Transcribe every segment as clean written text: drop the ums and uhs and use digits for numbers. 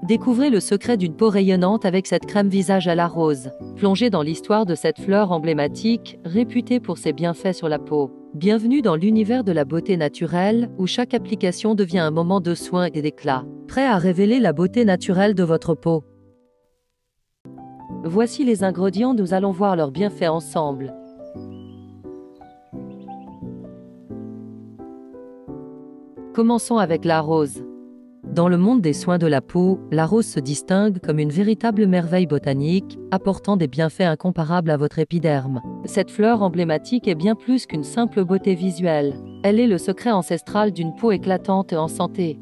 Découvrez le secret d'une peau rayonnante avec cette crème visage à la rose. Plongez dans l'histoire de cette fleur emblématique, réputée pour ses bienfaits sur la peau. Bienvenue dans l'univers de la beauté naturelle, où chaque application devient un moment de soin et d'éclat. Prêt à révéler la beauté naturelle de votre peau? Voici les ingrédients, nous allons voir leurs bienfaits ensemble. Commençons avec la rose. Dans le monde des soins de la peau, la rose se distingue comme une véritable merveille botanique, apportant des bienfaits incomparables à votre épiderme. Cette fleur emblématique est bien plus qu'une simple beauté visuelle. Elle est le secret ancestral d'une peau éclatante et en santé.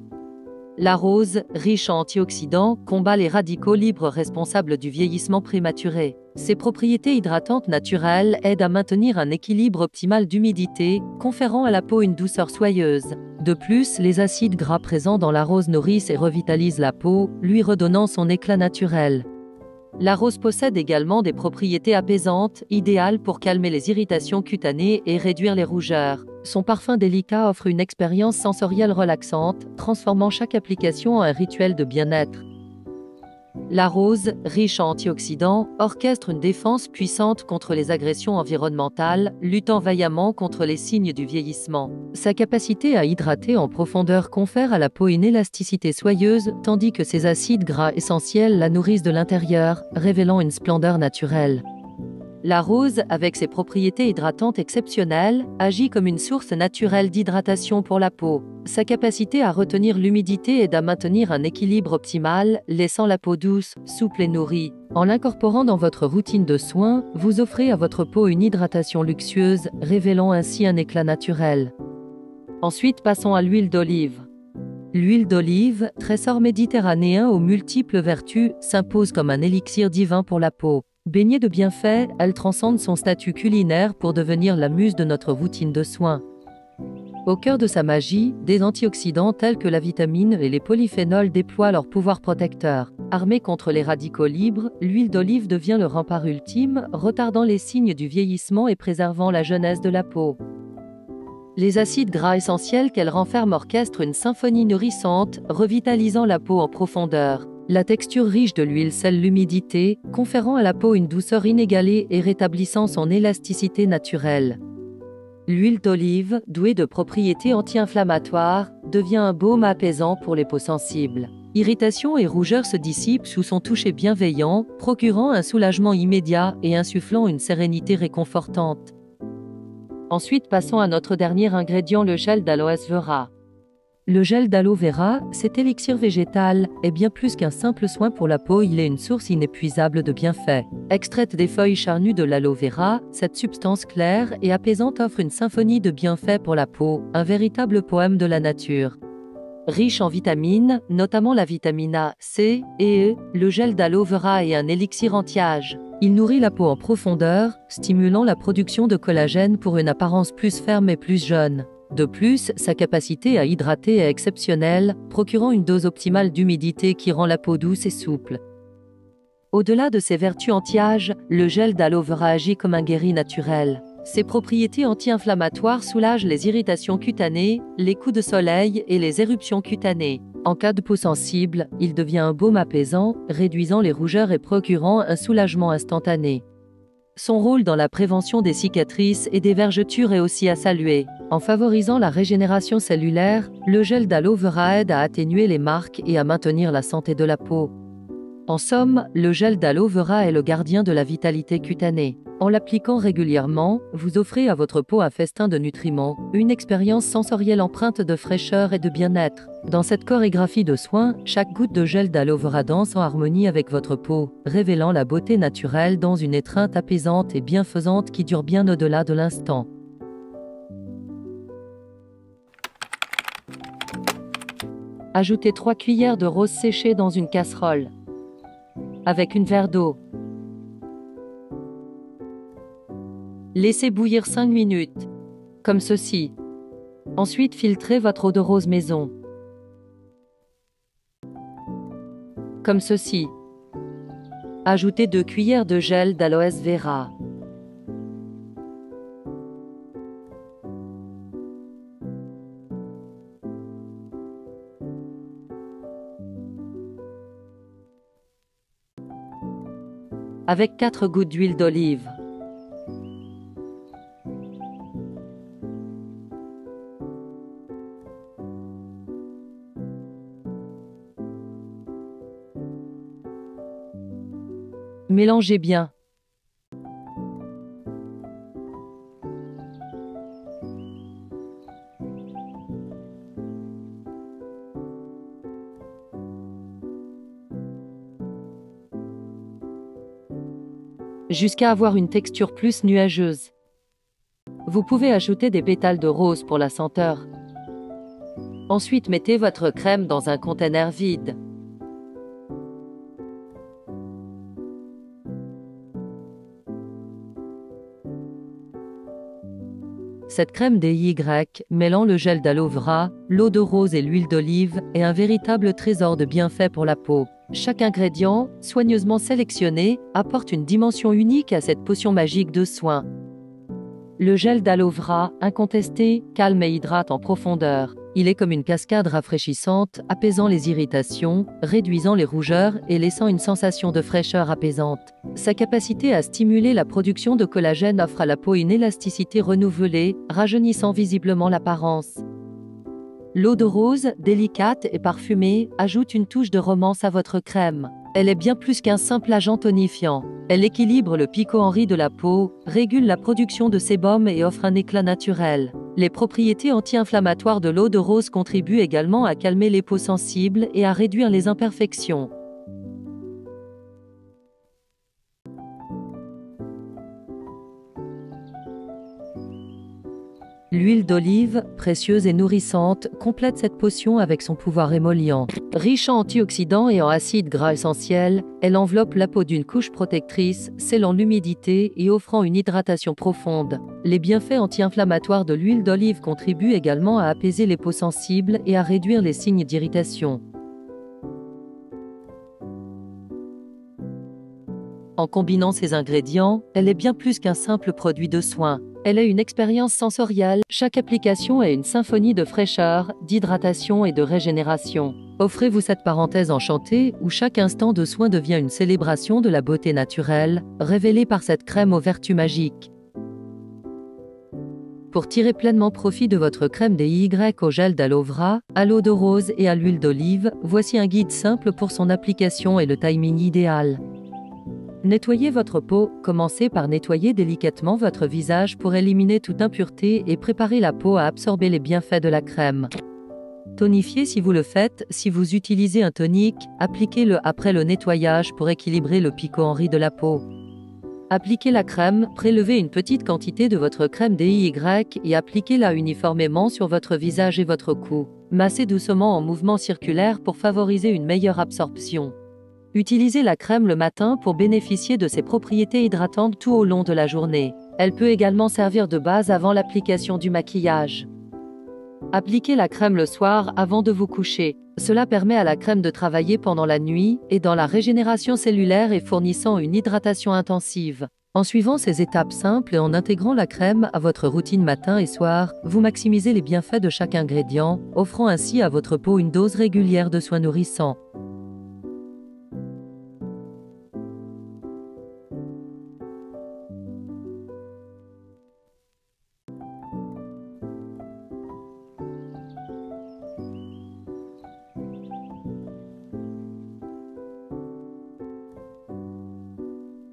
La rose, riche en antioxydants, combat les radicaux libres responsables du vieillissement prématuré. Ses propriétés hydratantes naturelles aident à maintenir un équilibre optimal d'humidité, conférant à la peau une douceur soyeuse. De plus, les acides gras présents dans la rose nourrissent et revitalisent la peau, lui redonnant son éclat naturel. La rose possède également des propriétés apaisantes, idéales pour calmer les irritations cutanées et réduire les rougeurs. Son parfum délicat offre une expérience sensorielle relaxante, transformant chaque application en un rituel de bien-être. La rose, riche en antioxydants, orchestre une défense puissante contre les agressions environnementales, luttant vaillamment contre les signes du vieillissement. Sa capacité à hydrater en profondeur confère à la peau une élasticité soyeuse, tandis que ses acides gras essentiels la nourrissent de l'intérieur, révélant une splendeur naturelle. La rose, avec ses propriétés hydratantes exceptionnelles, agit comme une source naturelle d'hydratation pour la peau. Sa capacité à retenir l'humidité aide à maintenir un équilibre optimal, laissant la peau douce, souple et nourrie. En l'incorporant dans votre routine de soins, vous offrez à votre peau une hydratation luxueuse, révélant ainsi un éclat naturel. Ensuite, passons à l'huile d'olive. L'huile d'olive, trésor méditerranéen aux multiples vertus, s'impose comme un élixir divin pour la peau. Baignée de bienfaits, elle transcende son statut culinaire pour devenir la muse de notre routine de soins. Au cœur de sa magie, des antioxydants tels que la vitamine et les polyphénols déploient leur pouvoir protecteur. Armée contre les radicaux libres, l'huile d'olive devient le rempart ultime, retardant les signes du vieillissement et préservant la jeunesse de la peau. Les acides gras essentiels qu'elle renferme orchestrent une symphonie nourrissante, revitalisant la peau en profondeur. La texture riche de l'huile scelle l'humidité, conférant à la peau une douceur inégalée et rétablissant son élasticité naturelle. L'huile d'olive, douée de propriétés anti-inflammatoires, devient un baume apaisant pour les peaux sensibles. Irritation et rougeur se dissipent sous son toucher bienveillant, procurant un soulagement immédiat et insufflant une sérénité réconfortante. Ensuite, passons à notre dernier ingrédient, le gel d'aloès vera. Le gel d'aloe vera, cet élixir végétal, est bien plus qu'un simple soin pour la peau, il est une source inépuisable de bienfaits. Extraite des feuilles charnues de l'aloe vera, cette substance claire et apaisante offre une symphonie de bienfaits pour la peau, un véritable poème de la nature. Riche en vitamines, notamment la vitamine A, C et E, le gel d'aloe vera est un élixir anti-âge. Il nourrit la peau en profondeur, stimulant la production de collagène pour une apparence plus ferme et plus jeune. De plus, sa capacité à hydrater est exceptionnelle, procurant une dose optimale d'humidité qui rend la peau douce et souple. Au-delà de ses vertus anti-âge, le gel d'aloe vera agit comme un guéri naturel. Ses propriétés anti-inflammatoires soulagent les irritations cutanées, les coups de soleil et les éruptions cutanées. En cas de peau sensible, il devient un baume apaisant, réduisant les rougeurs et procurant un soulagement instantané. Son rôle dans la prévention des cicatrices et des vergetures est aussi à saluer. En favorisant la régénération cellulaire, le gel d'aloe vera aide à atténuer les marques et à maintenir la santé de la peau. En somme, le gel d'aloe vera est le gardien de la vitalité cutanée. En l'appliquant régulièrement, vous offrez à votre peau un festin de nutriments, une expérience sensorielle empreinte de fraîcheur et de bien-être. Dans cette chorégraphie de soins, chaque goutte de gel d'aloe vera danse en harmonie avec votre peau, révélant la beauté naturelle dans une étreinte apaisante et bienfaisante qui dure bien au-delà de l'instant. Ajoutez 3 cuillères de rose séchée dans une casserole avec un verre d'eau. Laissez bouillir 5 minutes, comme ceci. Ensuite, filtrez votre eau de rose maison, comme ceci. Ajoutez 2 cuillères de gel d'aloès vera. avec 4 gouttes d'huile d'olive. Mélangez bien. Jusqu'à avoir une texture plus nuageuse. Vous pouvez ajouter des pétales de rose pour la senteur. Ensuite, mettez votre crème dans un conteneur vide. Cette crème DIY, mêlant le gel d'aloe vera, l'eau de rose et l'huile d'olive, est un véritable trésor de bienfaits pour la peau. Chaque ingrédient, soigneusement sélectionné, apporte une dimension unique à cette potion magique de soin. Le gel d'aloe vera, incontesté, calme et hydrate en profondeur. Il est comme une cascade rafraîchissante, apaisant les irritations, réduisant les rougeurs et laissant une sensation de fraîcheur apaisante. Sa capacité à stimuler la production de collagène offre à la peau une élasticité renouvelée, rajeunissant visiblement l'apparence. L'eau de rose, délicate et parfumée, ajoute une touche de romance à votre crème. Elle est bien plus qu'un simple agent tonifiant. Elle équilibre le pico-henri de la peau, régule la production de sébum et offre un éclat naturel. Les propriétés anti-inflammatoires de l'eau de rose contribuent également à calmer les peaux sensibles et à réduire les imperfections. L'huile d'olive, précieuse et nourrissante, complète cette potion avec son pouvoir émollient. Riche en antioxydants et en acides gras essentiels, elle enveloppe la peau d'une couche protectrice, scellant l'humidité et offrant une hydratation profonde. Les bienfaits anti-inflammatoires de l'huile d'olive contribuent également à apaiser les peaux sensibles et à réduire les signes d'irritation. En combinant ces ingrédients, elle est bien plus qu'un simple produit de soin. Elle est une expérience sensorielle, chaque application est une symphonie de fraîcheur, d'hydratation et de régénération. Offrez-vous cette parenthèse enchantée où chaque instant de soin devient une célébration de la beauté naturelle, révélée par cette crème aux vertus magiques. Pour tirer pleinement profit de votre crème DIY au gel d'aloe vera, à l'eau de rose et à l'huile d'olive, voici un guide simple pour son application et le timing idéal. Nettoyez votre peau, commencez par nettoyer délicatement votre visage pour éliminer toute impureté et préparer la peau à absorber les bienfaits de la crème. Tonifiez si vous le faites, si vous utilisez un tonique, appliquez-le après le nettoyage pour équilibrer le pico-henri de la peau. Appliquez la crème, prélevez une petite quantité de votre crème DIY et appliquez-la uniformément sur votre visage et votre cou. Massez doucement en mouvement circulaire pour favoriser une meilleure absorption. Utilisez la crème le matin pour bénéficier de ses propriétés hydratantes tout au long de la journée. Elle peut également servir de base avant l'application du maquillage. Appliquez la crème le soir avant de vous coucher. Cela permet à la crème de travailler pendant la nuit et dans la régénération cellulaire et fournissant une hydratation intensive. En suivant ces étapes simples et en intégrant la crème à votre routine matin et soir, vous maximisez les bienfaits de chaque ingrédient, offrant ainsi à votre peau une dose régulière de soins nourrissants.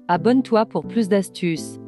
Abonne-toi pour plus d'astuces.